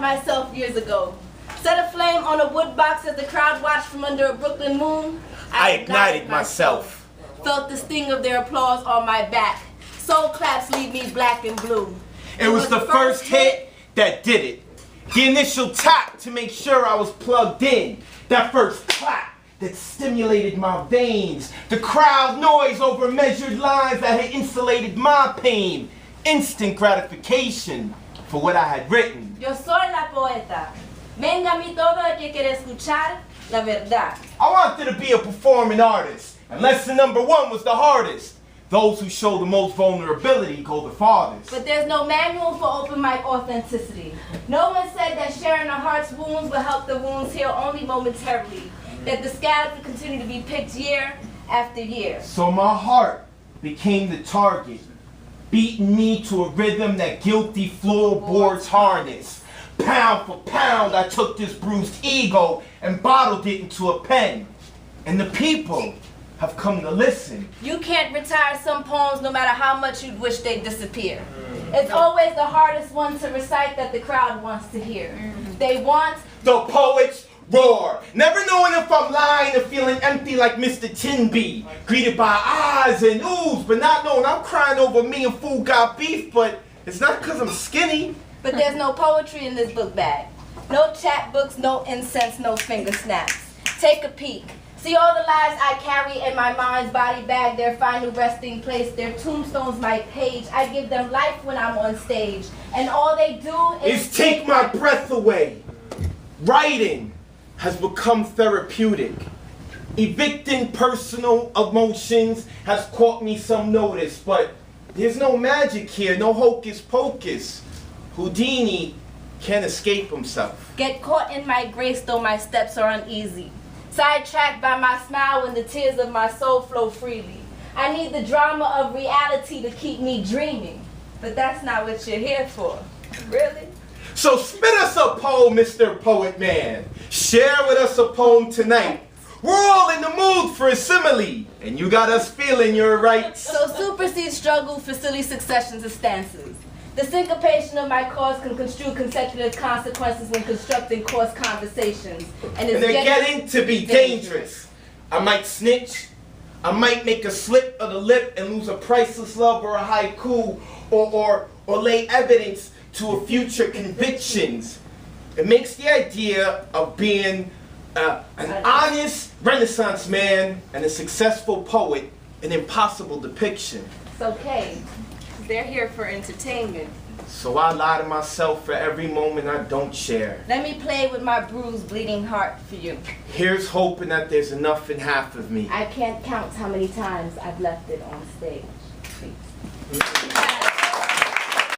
myself years ago. Set a flame on a wood box as the crowd watched from under a Brooklyn moon. I ignited myself. Felt the sting of their applause on my back. Soul claps leave me black and blue. It was the first hit that did it. The initial tap to make sure I was plugged in. That first clap that stimulated my veins. The crowd noise over measured lines that had insulated my pain. Instant gratification for what I had written. Yo soy la poeta. Venga a mí todo el que quiere escuchar la verdad. I wanted to be a performing artist, and lesson number 1 was the hardest. Those who show the most vulnerability go the farthest. But there's no manual for open mic authenticity. No one said that sharing a heart's wounds will help the wounds heal only momentarily. That the scabs will continue to be picked year after year. So my heart became the target, beating me to a rhythm that guilty floorboards harness. Pound for pound, I took this bruised ego and bottled it into a pen. And the people have come to listen. You can't retire some poems no matter how much you'd wish they'd disappear. It's always the hardest one to recite that the crowd wants to hear. They want the poet's roar. Never knowing if I'm lying or feeling empty like Mr. Tinby. Greeted by eyes and oohs, but not knowing I'm crying over me and fool got beef, but it's not because I'm skinny. But there's no poetry in this book bag. No chapbooks, no incense, no finger snaps. Take a peek. See all the lives I carry in my mind's body bag, their final resting place, their tombstones, my page. I give them life when I'm on stage. And all they do is take my breath away. Writing has become therapeutic. Evicting personal emotions has caught me some notice, but there's no magic here, no hocus pocus. Houdini can't escape himself. Get caught in my grace though my steps are uneasy. Sidetracked by my smile when the tears of my soul flow freely. I need the drama of reality to keep me dreaming. But that's not what you're here for. Really? So spit us a poem, Mr. Poet Man. Share with us a poem tonight. We're all in the mood for a simile, and you got us feeling you're right. So supersede struggle for silly successions of stances. The syncopation of my cause can construe consecutive consequences when constructing coarse conversations. And they're getting to be dangerous. I might snitch. I might make a slip of the lip and lose a priceless love or a haiku, or lay evidence to a future convictions. It makes the idea of being an honest Renaissance man and a successful poet an impossible depiction. It's okay. They're here for entertainment. So I lie to myself for every moment I don't share. Let me play with my bruised, bleeding heart for you. Here's hoping that there's enough in half of me. I can't count how many times I've left it on stage. Please.